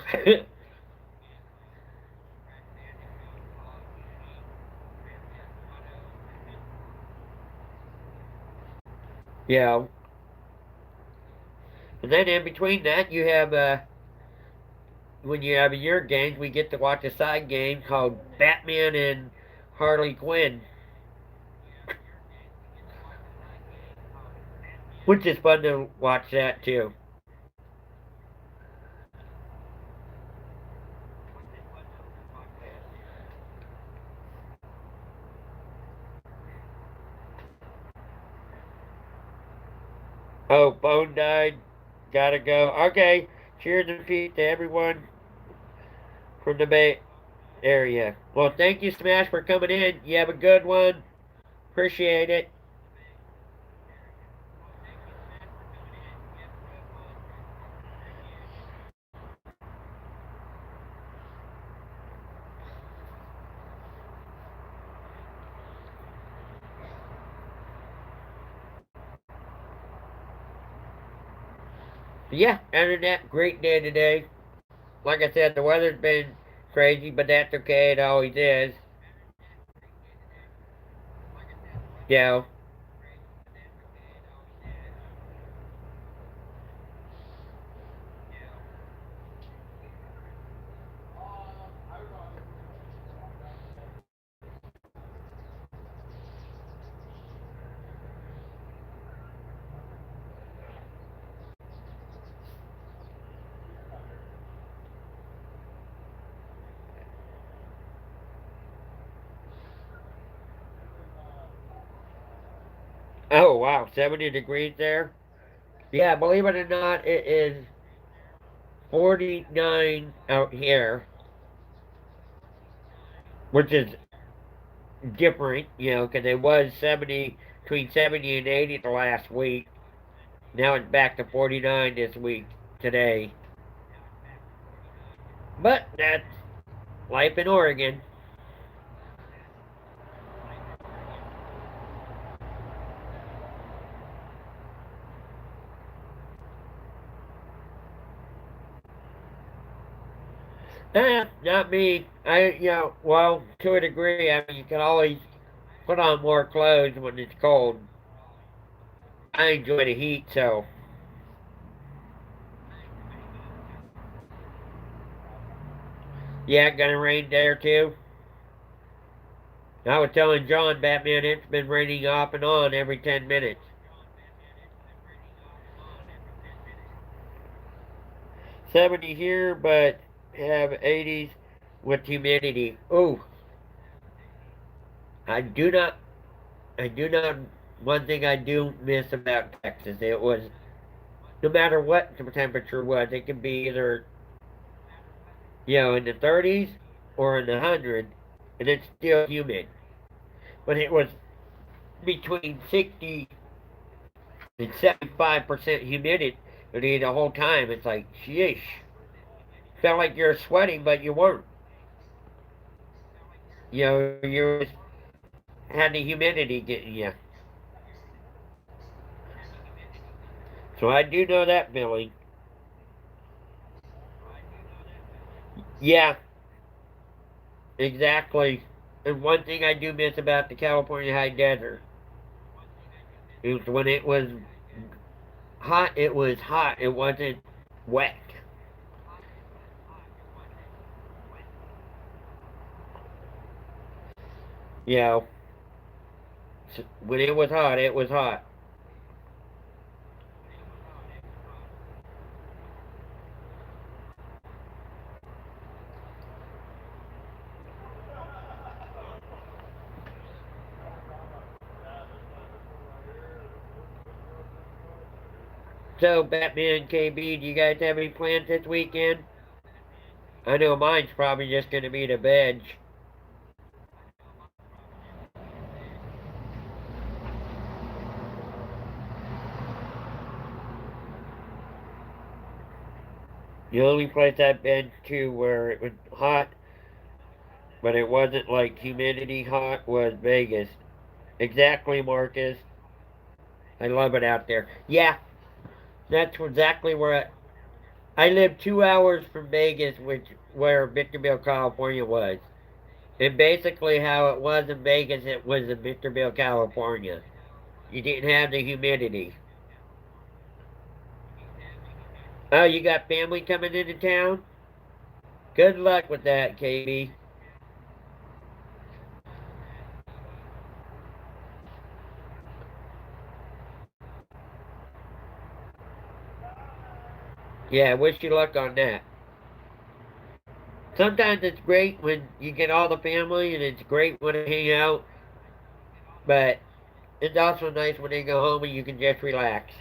Yeah. And then in between that, you have when you have your games, we get to watch a side game called Batman and Harley Quinn, which is fun to watch that too. Oh, phone died. Gotta go. Okay. Cheers and feet to everyone from the Bay Area. Well, thank you, Smash, for coming in. You have a good one. Appreciate it. Yeah, other than that, great day today. Like I said, the weather's been crazy, but that's okay. It always is. Yeah. Oh, wow. 70 degrees there. Yeah, believe it or not, it is 49 out here, which is different, because it was 70, between 70 and 80 the last week. Now it's back to 49 this week, today. But that's life in Oregon. Not me. Well, to a degree, I mean, you can always put on more clothes when it's cold. I enjoy the heat, so yeah, gonna rain there too. I was telling John, Batman, it's been raining off and on every 10 minutes. 70 here, but have 80s with humidity. Oh, I do not, I do not, one thing I do miss about Texas, it was, no matter what the temperature was, it could be either, in the 30s or in the 100s, and it's still humid. But it was between 60 and 75% humidity the whole time. It's like, sheesh. Felt like you're sweating, but you weren't. You just had the humidity getting you. So I do know that feeling. Yeah, exactly. And one thing I do miss about the California high desert is when it was hot, it was hot. It wasn't wet. You know, when it was hot, it was hot. So, Batman KB, do you guys have any plans this weekend? I know mine's probably just going to be the veg. The only place I've been to where it was hot, but it wasn't like humidity hot, was Vegas. Exactly, Marcus. I love it out there. Yeah, that's exactly where I live 2 hours from Vegas, which where Victorville, California was. And basically how it was in Vegas, it was in Victorville, California. You didn't have the humidity. Oh, you got family coming into town? Good luck with that, KB. Yeah, wish you luck on that. Sometimes it's great when you get all the family and it's great when they hang out, but it's also nice when they go home and you can just relax.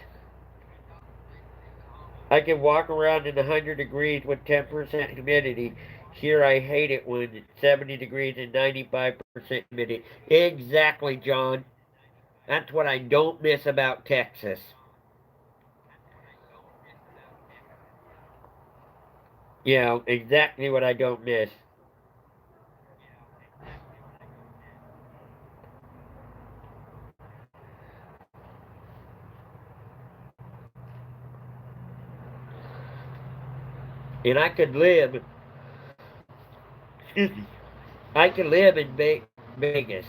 I can walk around in 100 degrees with 10% humidity. Here I hate it when it's 70 degrees and 95% humidity. Exactly, John. That's what I don't miss about Texas. You know, exactly what I don't miss. And I could live, excuse me, I could live in Vegas.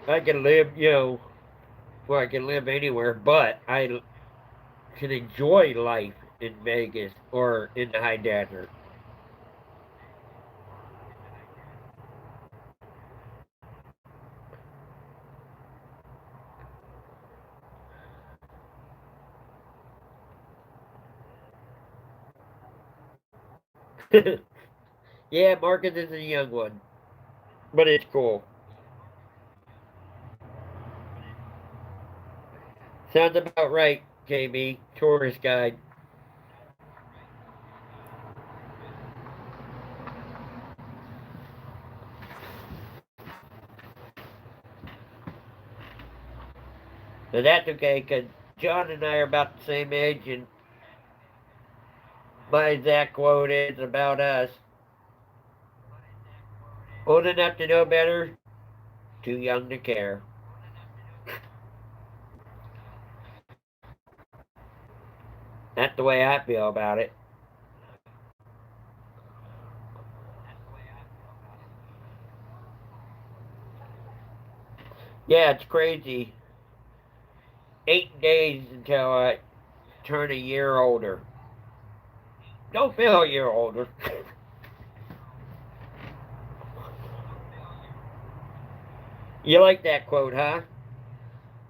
I can live, well, I can live anywhere, but I can enjoy life in Vegas or in the high desert. Yeah, Marcus is a young one, but it's cool. Sounds about right, KB, tourist guide. But that's okay, because John and I are about the same age, and my exact quote is about us: old enough to know better, too young to care. That's the way I feel about it. Yeah, it's crazy. 8 days until I turn a year older. Don't feel a year older. You like that quote, huh?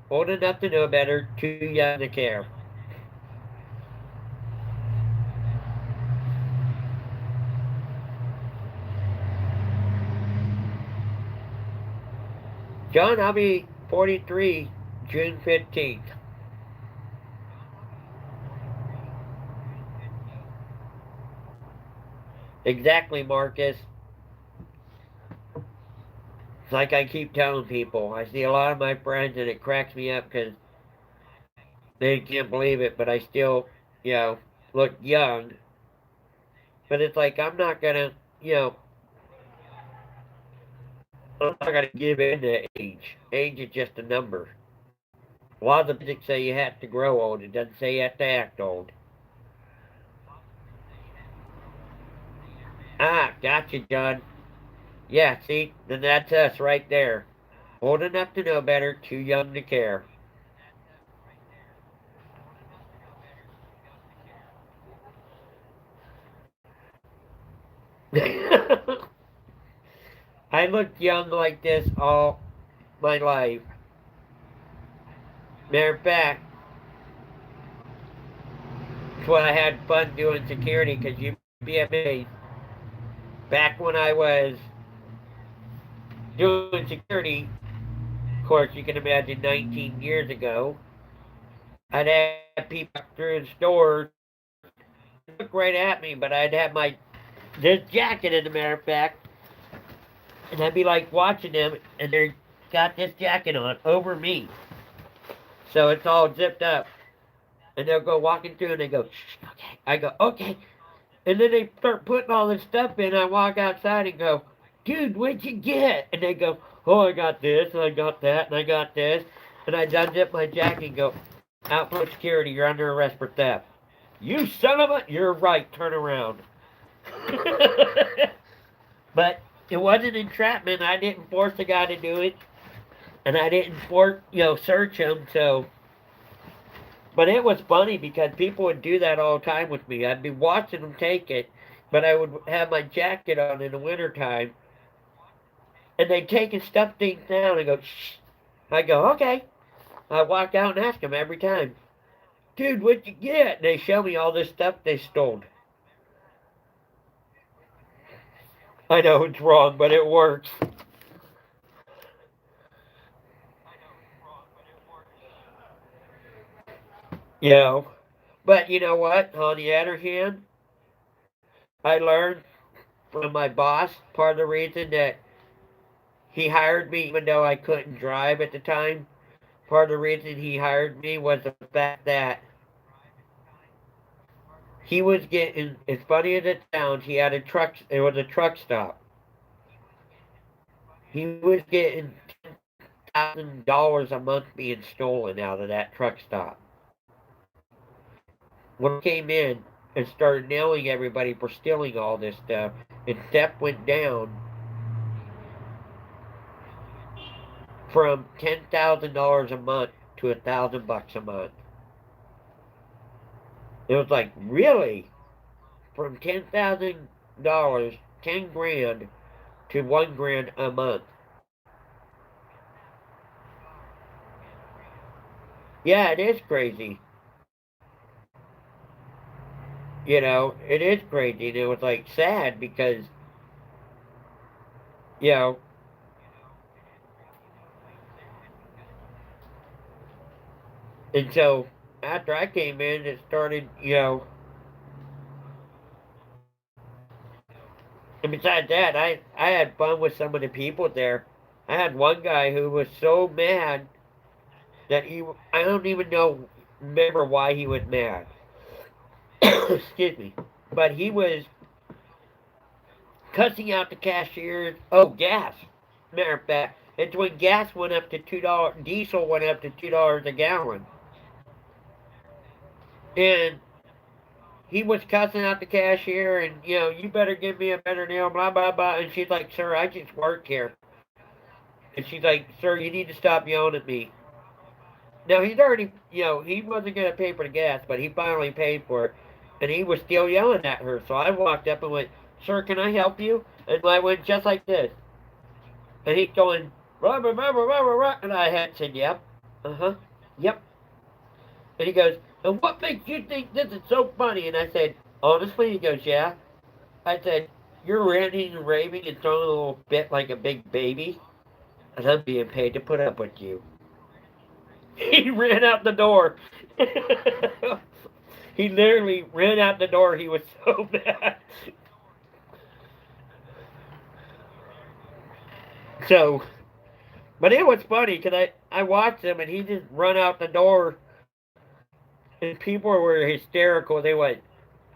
Old enough to know better, too young to care. John, I'll be 43 June 15th. Exactly, Marcus. It's like I keep telling people. I see a lot of my friends and it cracks me up because they can't believe it, but I still, you know, look young. But it's like I'm not gonna, you know, I'm not gonna give in to age. Age is just a number. A lot of the physics say you have to grow old. It doesn't say you have to act old. Ah, gotcha, John. Yeah, see, then that's us right there. Old enough to know better, too young to care. I looked young like this all my life. Matter of fact, that's why I had fun doing security, because you'd be amazed. Back when I was doing security, of course, you can imagine 19 years ago, I'd have people through the stores look right at me, but I'd have my this jacket, as a matter of fact, and I'd be like watching them, and they got this jacket on over me, so it's all zipped up, and they'll go walking through, and they go, shh, okay. I go, okay, and then they start putting all this stuff in. I walk outside and go, dude, what'd you get? And they go, oh, I got this, and I got that, and I got this, and I unzip my jacket and go, outpost security, you're under arrest for theft. You son of a, you're right, turn around. But it wasn't entrapment. I didn't force the guy to do it, and I didn't search him. So, but it was funny because people would do that all the time with me. I'd be watching them take it, but I would have my jacket on in the wintertime, and they'd take and stuff things down and go, shh. I go, okay. I walk out and ask them every time, dude, what'd you get? And they show me all this stuff they stole. I know it's wrong, but it works. You know. But you know what? On the other hand, I learned from my boss part of the reason that he hired me, even though I couldn't drive at the time. Part of the reason he hired me was the fact that he was getting, as funny as it sounds, he had a truck, it was a truck stop. He was getting $1,000 a month being stolen out of that truck stop. When I came in and started nailing everybody for stealing all this stuff, and theft went down from $10,000 a month to $1,000 a month. It was like, really? From $10,000, 10 grand to 1 grand a month. Yeah, it is crazy. It is crazy. And it was like sad because, you know, and so after I came in, it started, and besides that, I had fun with some of the people there. I had one guy who was so mad that I don't even remember why he was mad. Excuse me. But he was cussing out the cashiers. Oh, gas. Matter of fact, it's when gas went up to $2, diesel went up to $2 a gallon. And he was cussing out the cashier and, you better give me a better deal, blah, blah, blah. And she's like, sir, I just work here. And she's like, sir, you need to stop yelling at me. Now, he's already, he wasn't going to pay for the gas, but he finally paid for it. And he was still yelling at her. So I walked up and went, sir, can I help you? And I went just like this. And he's going, rah, rah, rah, rah, rah, rah. And I had said, yep. Uh-huh. Yep. And he goes, and what makes you think this is so funny? And I said, honestly? He goes, yeah. I said, you're ranting and raving and throwing a little bit like a big baby, and I'm being paid to put up with you. He ran out the door. He literally ran out the door. He was so mad. So, but it was funny because I watched him and he just run out the door, and people were hysterical. They went,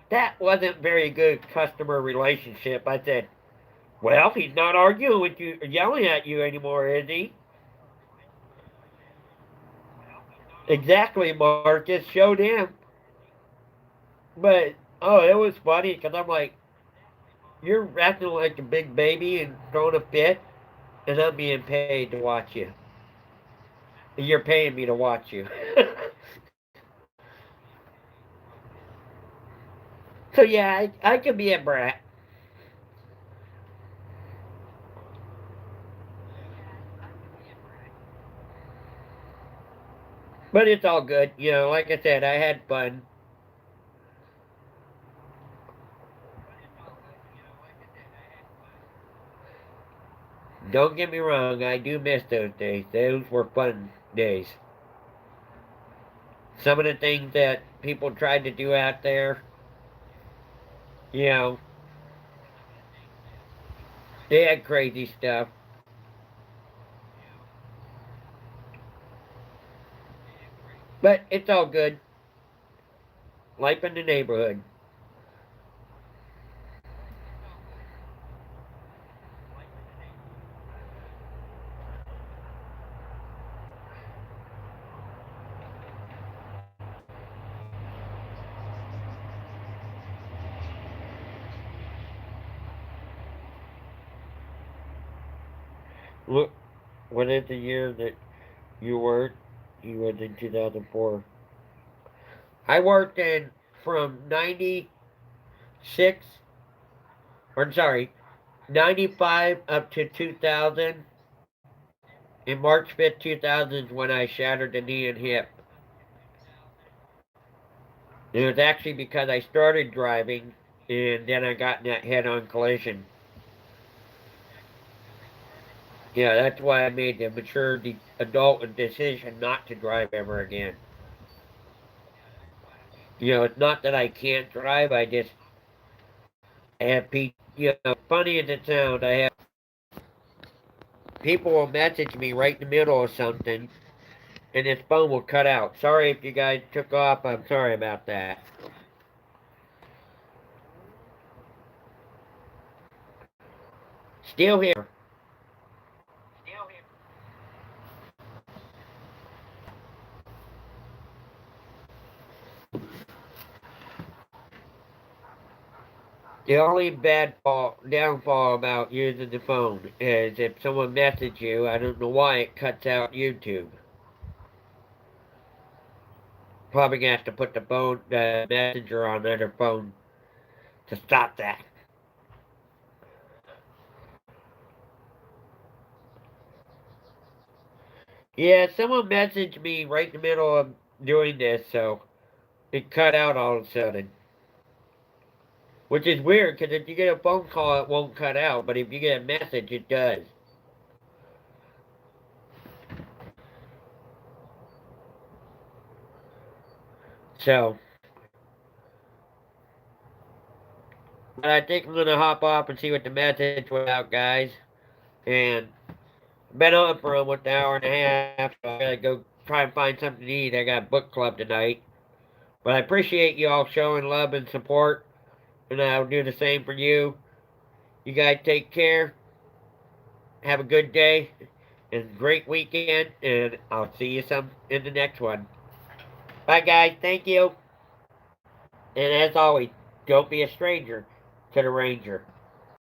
that wasn't very good customer relationship. I said, well, he's not arguing with you, yelling at you anymore, is he? Exactly, Marcus. Showed him. But, oh, it was funny because I'm like, you're acting like a big baby and throwing a fit, and I'm being paid to watch you. You're paying me to watch you. So, yeah, I can be a brat. But it's all good. You know, like I said, I had fun. Don't get me wrong, I do miss those days. Those were fun days. Some of the things that people tried to do out there, you know, they had crazy stuff. But it's all good. Life in the neighborhood. Look, what is the year that you worked? You was in 2004. I worked in from 96, or sorry, 95 up to 2000. In March 5th, 2000 is when I shattered the knee and hip. It was actually because I started driving and then I got in that head on collision. Yeah, that's why I made the mature adult decision not to drive ever again. You know, it's not that I can't drive, I just have people, you know, funny as it sounds, I have people will message me right in the middle of something and this phone will cut out. Sorry if you guys took off, I'm sorry about that. Still here. The only downfall about using the phone is if someone messages you, I don't know why it cuts out YouTube. Probably gonna have to put the messenger on another phone to stop that. Yeah, someone messaged me right in the middle of doing this, so it cut out all of a sudden. Which is weird, because if you get a phone call, it won't cut out, but if you get a message, it does. So, but I think I'm gonna hop off and see what the message was about, guys. And been on for almost an hour and a half, so I gotta go try and find something to eat. I got book club tonight. But I appreciate you all showing love and support, and I'll do the same for you. You guys take care. Have a good day and great weekend, and I'll see you some in the next one. Bye, guys. Thank you. And as always, don't be a stranger to the Ranger.